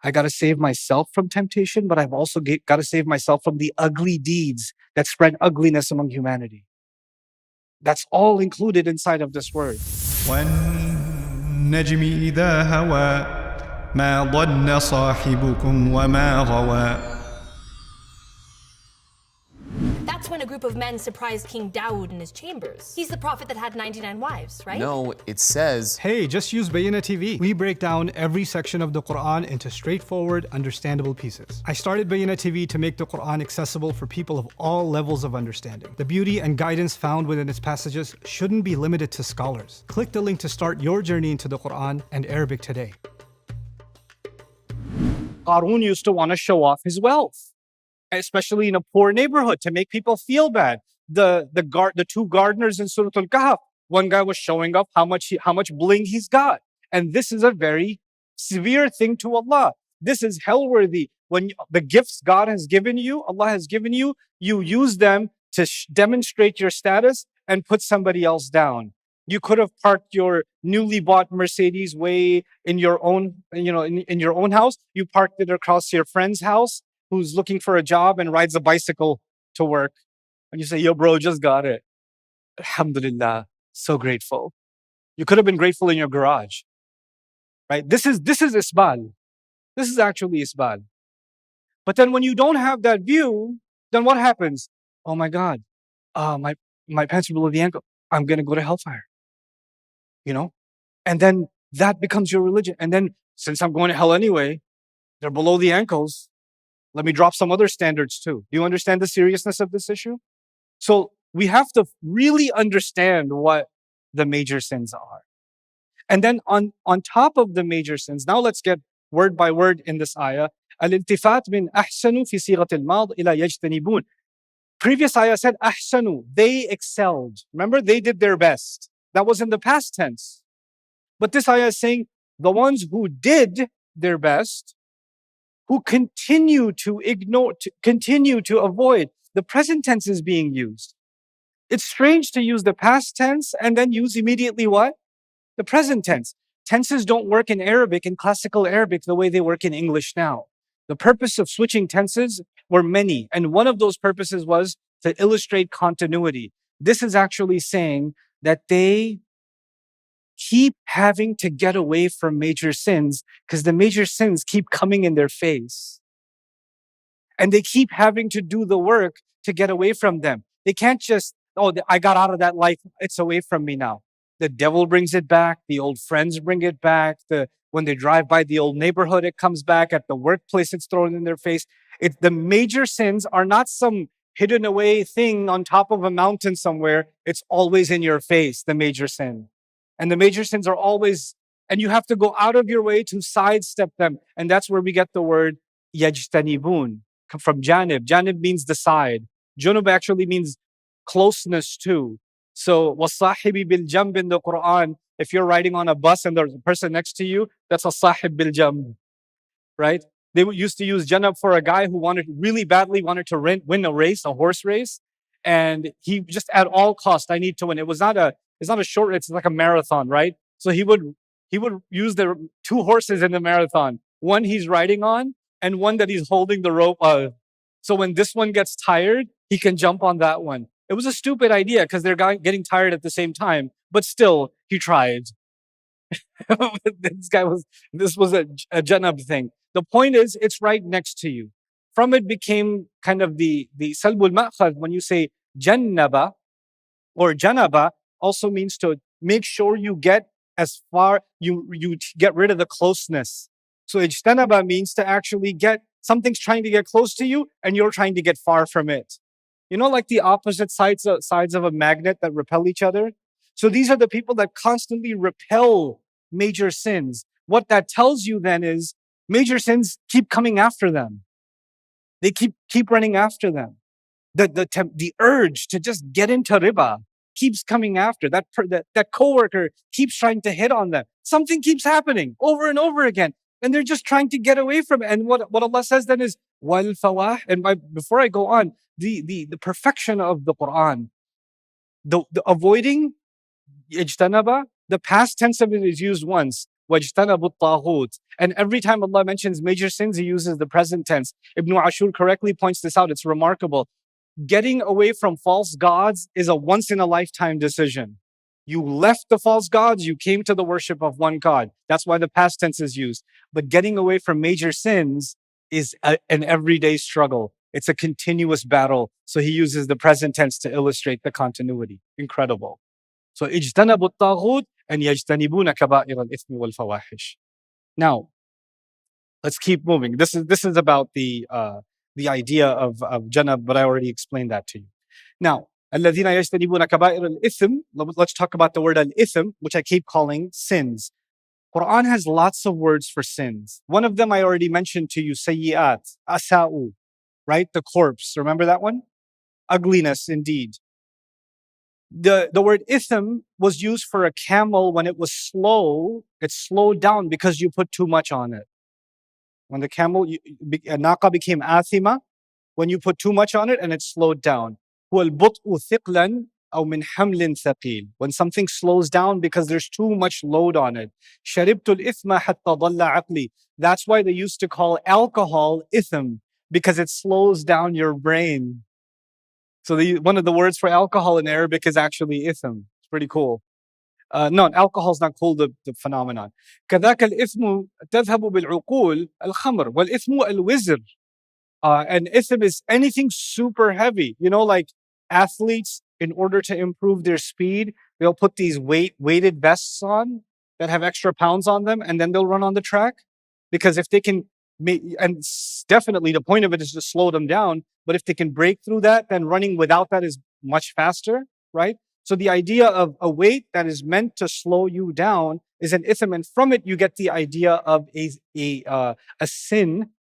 I got to save myself from temptation, but I've also got to save myself from the ugly deeds that spread ugliness among humanity. That's all included inside of this word. وَالنَّجْمِ إِذَا هَوَى مَا ضَلَّ صَاحِبُكُمْ وَمَا غَوَى. That's when a group of men surprised King Dawood in his chambers. He's the prophet that had 99 wives, right? No, it says... Hey, just use Bayyina TV. We break down every section of the Quran into straightforward, understandable pieces. I started Bayyina TV to make the Quran accessible for people of all levels of understanding. The beauty and guidance found within its passages shouldn't be limited to scholars. Click the link to start your journey into the Quran and Arabic today. Qarun used to want to show off his wealth, especially in a poor neighborhood, to make people feel bad. The two gardeners in Surah Al-Kahf, one guy was showing off how much bling he's got. And this is a very severe thing to Allah. This is hell-worthy. When the gifts God has given you, Allah has given you, you use them to demonstrate your status and put somebody else down. You could have parked your newly bought Mercedes way in your own, in your own house. You parked it across your friend's house who's looking for a job and rides a bicycle to work. And you say, yo, bro, just got it. Alhamdulillah, so grateful. You could have been grateful in your garage, right? This is isbal. This is actually isbal. But then when you don't have that view, then what happens? Oh my God, my pants are below the ankle. I'm going to go to hellfire, And then that becomes your religion. And then since I'm going to hell anyway, they're below the ankles. Let me drop some other standards too. Do you understand the seriousness of this issue? So we have to really understand what the major sins are. And then on top of the major sins, now let's get word by word in this ayah. Al-iltifat min ahsanu fi sigat al-mad ila yajtanibun. Previous ayah said ahsanu, they excelled. Remember, they did their best. That was in the past tense. But this ayah is saying the ones who did their best, who continue to ignore, continue to avoid. The present tense is being used. It's strange to use the past tense and then use immediately what? The present tense. Tenses don't work in Arabic, in classical Arabic, the way they work in English now. The purpose of switching tenses were many, and one of those purposes was to illustrate continuity. This is actually saying that they keep having to get away from major sins because the major sins keep coming in their face. And they keep having to do the work to get away from them. They can't just, I got out of that life, it's away from me now. The devil brings it back, the old friends bring it back, when they drive by the old neighborhood, it comes back, at the workplace, it's thrown in their face. The major sins are not some hidden away thing on top of a mountain somewhere. It's always in your face, the major sin. And the major sins are always, and you have to go out of your way to sidestep them. And that's where we get the word yajtanibun, from janib. Janib means the side. Junub actually means closeness to. So, wasahibi bil jamb in the Quran, if you're riding on a bus and there's a person next to you, that's a sahib bil jamb, right? They used to use janab for a guy who really badly wanted to win a race, a horse race. And he just at all costs, I need to win. It's not a short, it's like a marathon, right? So he would use the two horses in the marathon. One he's riding on and one that he's holding the rope of. So when this one gets tired, he can jump on that one. It was a stupid idea because they're getting tired at the same time, but still he tried. This was a janab thing. The point is, it's right next to you. From it became kind of the salbul ma'khad. When you say jannaba or janaba, also means to make sure you get as far, you get rid of the closeness. So ijtanaba means to actually something's trying to get close to you and you're trying to get far from it. Like the opposite sides of a magnet that repel each other. So these are the people that constantly repel major sins. What that tells you then is major sins keep coming after them. They keep running after them. The urge to just get into riba keeps coming after. That coworker keeps trying to hit on them. Something keeps happening over and over again. And they're just trying to get away from it. And what Allah says then is, wal fawah. And before I go on, the perfection of the Quran, the avoiding ijtanaba, the past tense of it is used once. وَاجْتَنَبُوا الطَّاغُوتِ. And every time Allah mentions major sins, He uses the present tense. Ibn Ashur correctly points this out. It's remarkable. Getting away from false gods is a once in a lifetime decision. You left the false gods, you came to the worship of one God. That's why the past tense is used. But getting away from major sins is an everyday struggle. It's a continuous battle. So he uses the present tense to illustrate the continuity. Incredible. So اجتنبوا الطاغوت and يجتنبون كبائر الإثم والفواحش. Now, let's keep moving. This is about the idea of janab, but I already explained that to you. Now, الذين يجتنبون كبائر الإثم. Let's talk about the word al-ithm, which I keep calling sins. Quran has lots of words for sins. One of them I already mentioned to you, sayyi'at, asa'u, right? The corpse. Remember that one? Ugliness, indeed. The word ithm was used for a camel when it was slow. It slowed down because you put too much on it. When the camel, naqa became athima, when you put too much on it and it slowed down. وَالْبُطْءُ ثِقْلًا أو من حمل ثقيل. When something slows down because there's too much load on it. شربت الإثم حتى ضل عقلي. That's why they used to call alcohol ithm, because it slows down your brain. So one of the words for alcohol in Arabic is actually ithm. It's pretty cool. No, alcohol is not cool, the phenomenon. كذاك الإثم تذهب بالعقول الخمر والإثم الوزر. And ithm is anything super heavy. You know, like athletes, in order to improve their speed, they'll put these weighted vests on that have extra pounds on them, and then they'll run on the track. Because if they can, and definitely the point of it is to slow them down, but if they can break through that, then running without that is much faster, right? So the idea of a weight that is meant to slow you down is an ithm, and from it you get the idea of a sin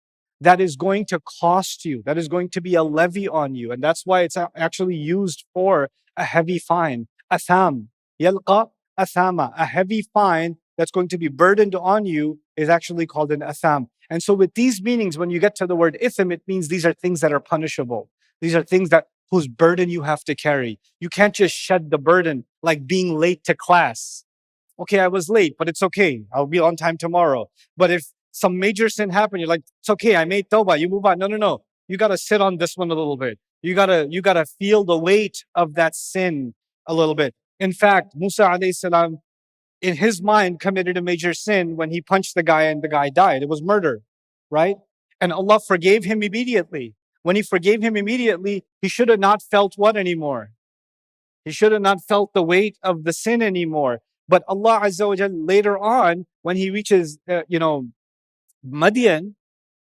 that is going to cost you, that is going to be a levy on you. And that's why it's actually used for a heavy fine. Atham, yalqa athama, a heavy fine that's going to be burdened on you is actually called an atham. And so with these meanings, when you get to the word ithm, it means these are things that are punishable. These are things that whose burden you have to carry. You can't just shed the burden, like being late to class. Okay, I was late, but it's okay. I'll be on time tomorrow. But if some major sin happened, you're like, it's okay, I made tawbah, you move on. No. You gotta sit on this one a little bit. You gotta feel the weight of that sin a little bit. In fact, Musa alayhi salam, in his mind, committed a major sin when he punched the guy and the guy died. It was murder, right? And Allah forgave him immediately. When He forgave him immediately, he should have not felt what anymore? He should have not felt the weight of the sin anymore. But Allah Azza wa Jal, later on, when he reaches, Madian,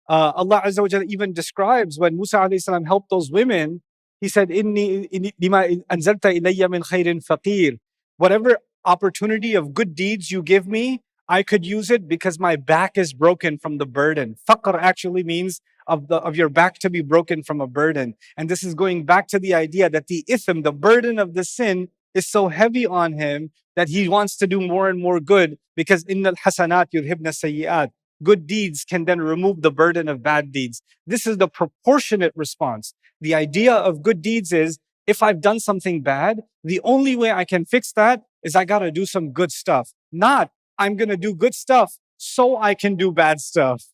Allah Azza wa Jalla even describes when Musa alayhi salam helped those women, He said, "Inni lima anzalta ilayya min khairin faqir." Whatever opportunity of good deeds you give me, I could use it because my back is broken from the burden. Faqr actually means of your back to be broken from a burden. And this is going back to the idea that the ithm, the burden of the sin, is so heavy on him that he wants to do more and more good, because innal hasanat yudhibna sayyi'at. Good deeds can then remove the burden of bad deeds. This is the proportionate response. The idea of good deeds is, if I've done something bad, the only way I can fix that is I got to do some good stuff. Not, I'm going to do good stuff so I can do bad stuff.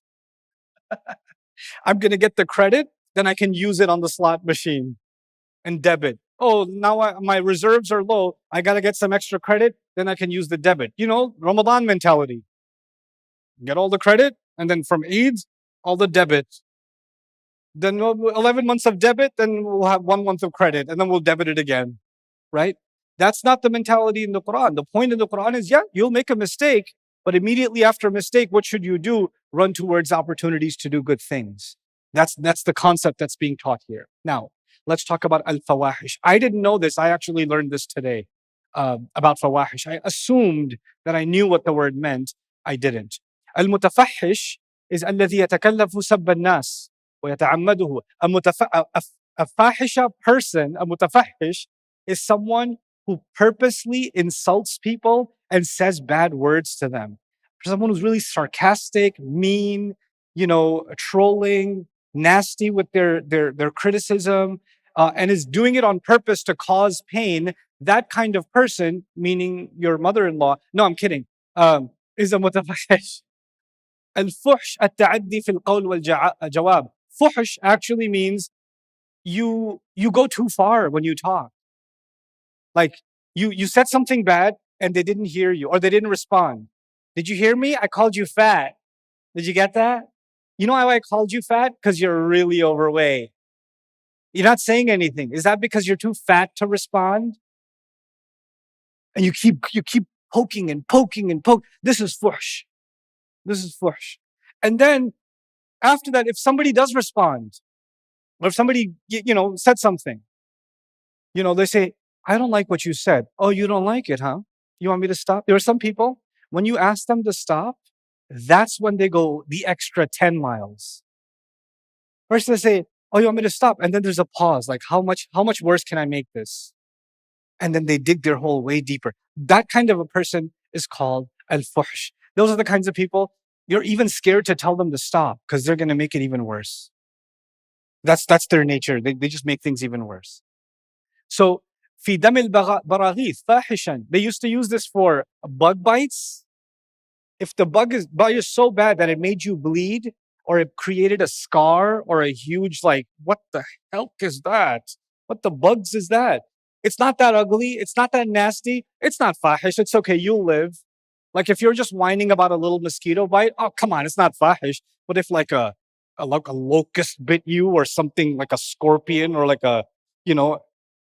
I'm going to get the credit, then I can use it on the slot machine and debit. Oh, now my reserves are low. I got to get some extra credit, then I can use the debit. You know, Ramadan mentality. Get all the credit, and then from Eid, all the debit. Then 11 months of debit, then we'll have 1 month of credit, and then we'll debit it again, right? That's not the mentality in the Quran. The point in the Quran is, yeah, you'll make a mistake, but immediately after a mistake, what should you do? Run towards opportunities to do good things. That's the concept that's being taught here. Now, let's talk about al-fawahish. I didn't know this. I actually learned this today about fawahish. I assumed that I knew what the word meant. I didn't. المتفحش is الذي يتكلف سب الناس ويتعمده. A fahisha person, a mutafahish, is someone who purposely insults people and says bad words to them. Someone who's really sarcastic, mean, trolling, nasty with their criticism, and is doing it on purpose to cause pain. That kind of person, meaning your mother-in-law. No, I'm kidding. is a mutafahish. الفحش التعدي في القول والجواب. Fuhsh actually means you go too far when you talk. Like you said something bad and they didn't hear you or they didn't respond. Did you hear me? I called you fat. Did you get that? You know why I called you fat? Because you're really overweight. You're not saying anything. Is that because you're too fat to respond? And you keep poking and poking and poke. This is fuhsh. This is fuhsh. And then after that, if somebody does respond, or if somebody said something, they say, I don't like what you said. Oh, you don't like it, huh? You want me to stop? There are some people, when you ask them to stop, that's when they go the extra 10 miles. First they say, oh, you want me to stop? And then there's a pause, like how much worse can I make this? And then they dig their hole way deeper. That kind of a person is called al-fuhsh. Those are the kinds of people you're even scared to tell them to stop because they're going to make it even worse. That's their nature. They just make things even worse. So, في دم البراغيث فاحشا. They used to use this for bug bites. If the bite is so bad that it made you bleed, or it created a scar, or a huge what the hell is that? What the bugs is that? It's not that ugly. It's not that nasty. It's not fahish. It's okay. You'll live. Like if you're just whining about a little mosquito bite, oh come on, it's not fahish. But if like a locust bit you, or something like a scorpion, or like a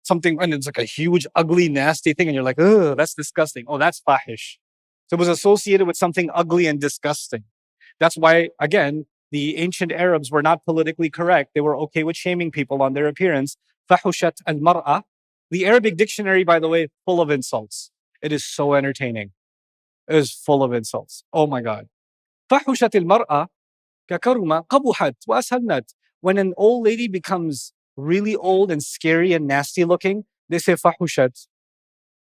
something, and it's like a huge, ugly, nasty thing, and you're like, oh, that's disgusting. Oh, that's fahish. So it was associated with something ugly and disgusting. That's why, again, the ancient Arabs were not politically correct. They were okay with shaming people on their appearance. Fahushat al-mar'a. The Arabic dictionary, by the way, full of insults. It is so entertaining. It is full of insults. Oh my God. Fahushat al-mar'a kakaruma qabuhat wa ashalnat. When an old lady becomes really old and scary and nasty looking, they say fahushat.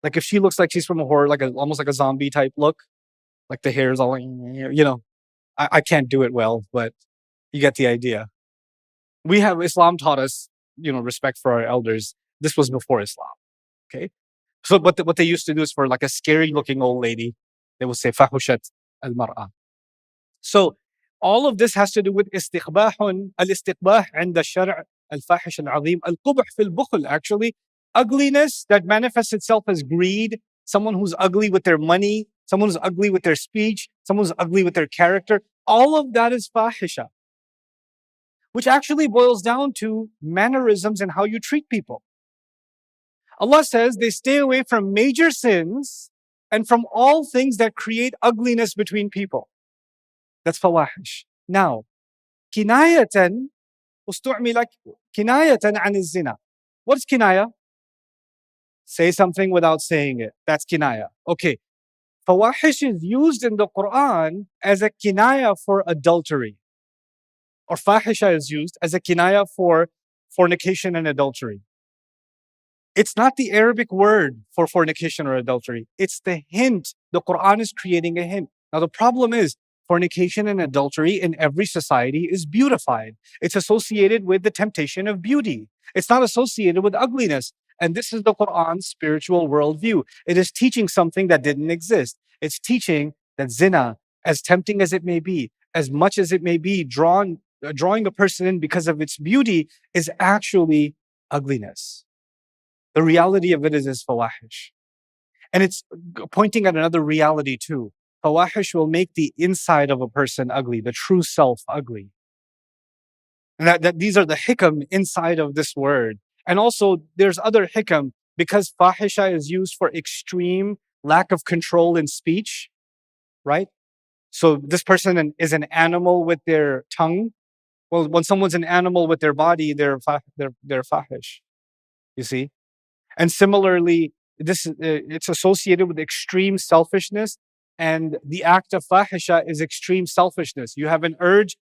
Like if she looks like she's from a horror, almost like a zombie type look, like the hair is all, I can't do it well, but you get the idea. Islam taught us, respect for our elders. This was before Islam. Okay. So what they used to do is for like a scary looking old lady, they would say fahushat al-mar'a. So all of this has to do with al-istiqbah عند الشرع الفاحش العظيم القبح في البخل. Actually, ugliness that manifests itself as greed, someone who's ugly with their money, someone who's ugly with their speech, someone who's ugly with their character, all of that is fahisha, which actually boils down to mannerisms and how you treat people. Allah says they stay away from major sins and from all things that create ugliness between people. That's fawahish. Now, kinayatan ustu'mila kinayatan an az-zina. What's kinaya? Say something without saying it. That's kinaya. Okay. Fawahish is used in the Quran as a kinaya for adultery. Or fahisha is used as a kinaya for fornication and adultery. It's not the Arabic word for fornication or adultery. It's the hint. The Quran is creating a hint. Now the problem is, fornication and adultery in every society is beautified. It's associated with the temptation of beauty. It's not associated with ugliness. And this is the Quran's spiritual worldview. It is teaching something that didn't exist. It's teaching that zina, as tempting as it may be, as much as it may be drawing a person in because of its beauty, is actually ugliness. The reality of it is fawahish. And it's pointing at another reality too. Fawahish will make the inside of a person ugly, the true self ugly. And that these are the hikam inside of this word. And also there's other hikam, because fahisha is used for extreme lack of control in speech, right? So this person is an animal with their tongue. Well, when someone's an animal with their body, they're fahish, you see? And similarly, it's associated with extreme selfishness, and the act of fahisha is extreme selfishness. You have an urge.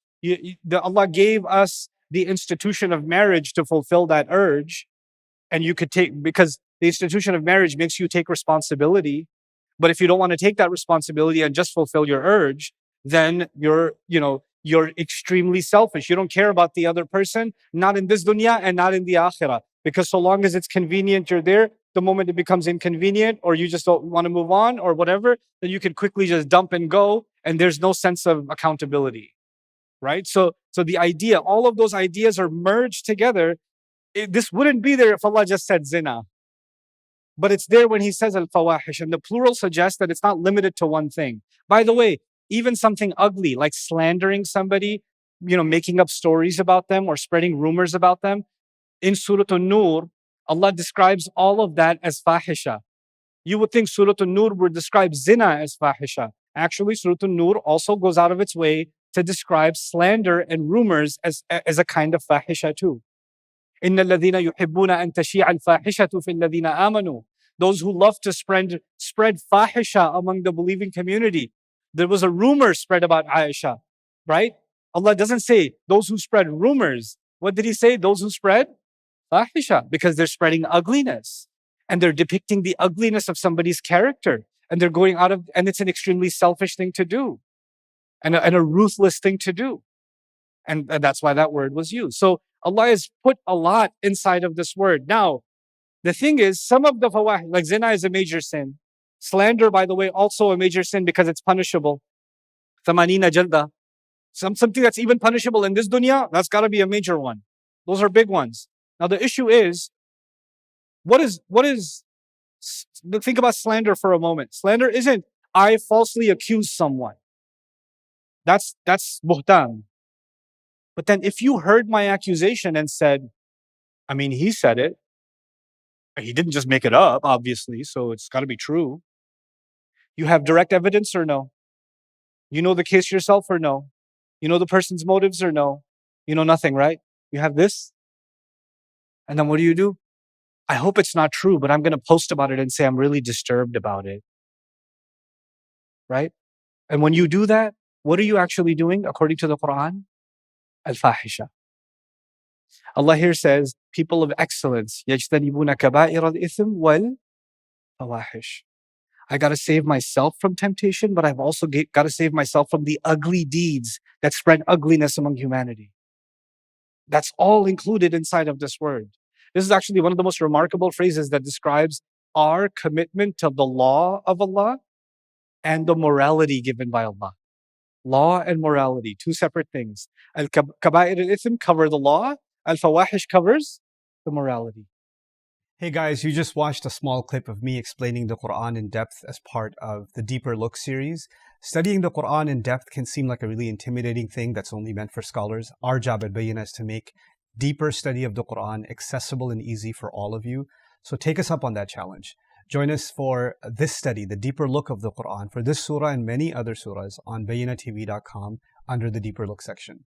Allah gave us the institution of marriage to fulfill that urge, and you could because the institution of marriage makes you take responsibility. But if you don't want to take that responsibility and just fulfill your urge, then you're extremely selfish. You don't care about the other person, not in this dunya and not in the akhirah. Because so long as it's convenient, you're there. the moment it becomes inconvenient or you just don't want to move on or whatever, then you can quickly just dump and go, and there's no sense of accountability, right? So the idea, all of those ideas are merged together. This wouldn't be there if Allah just said zina. But it's there when He says al-fawahish, and the plural suggests that it's not limited to one thing. By the way, even something ugly like slandering somebody, making up stories about them or spreading rumors about them, in Surah An-Nur, Allah describes all of that as fahisha. You would think Surah An-Nur would describe zina as fahisha. Actually, Surah An-Nur also goes out of its way to describe slander and rumors as a kind of fahisha too. إِنَّ الَّذِينَ يُحِبُّونَ أَن تَشِيعَ الْفَاحِشَةُ فِي الَّذِينَ آمَنُوا. Those who love to spread fahisha among the believing community. There was a rumor spread about Aisha, right? Allah doesn't say those who spread rumors. What did He say? Those who spread fahisha, because they're spreading ugliness and they're depicting the ugliness of somebody's character, and they're going out of, and it's an extremely selfish thing to do and a ruthless thing to do. And that's why that word was used. So Allah has put a lot inside of this word. Now, the thing is, some of the fawahish, like zina is a major sin. Slander, by the way, also a major sin because it's punishable. Thamanina jalda. Something that's even punishable in this dunya, that's got to be a major one. Those are big ones. Now the issue is, think about slander for a moment. Slander isn't, I falsely accuse someone. That's buhtan. But then if you heard my accusation and said, he said it. He didn't just make it up, obviously, so it's got to be true. You have direct evidence or no? You know the case yourself or no? You know the person's motives or no? You know nothing, right? You have this. And then what do? I hope it's not true, but I'm going to post about it and say I'm really disturbed about it. Right? And when you do that, what are you actually doing according to the Quran? Al-fahisha. Allah here says, people of excellence, يَجْتَنِبُونَ كَبَائِرَ الْإِثْمِ وَالْفَوَاحِشِ. I got to save myself from temptation, but I've also got to save myself from the ugly deeds that spread ugliness among humanity. That's all included inside of this word. This is actually one of the most remarkable phrases that describes our commitment to the law of Allah and the morality given by Allah. Law and morality, two separate things. Al-kaba'ir al-ithm cover the law. Al-fawahish covers the morality. Hey guys, you just watched a small clip of me explaining the Quran in depth as part of the Deeper Look series. Studying the Quran in depth can seem like a really intimidating thing that's only meant for scholars. Our job at Bayyinah is to make deeper study of the Quran accessible and easy for all of you. So take us up on that challenge. Join us for this study, the Deeper Look of the Quran, for this surah and many other surahs on BayyinahTV.com under the Deeper Look section.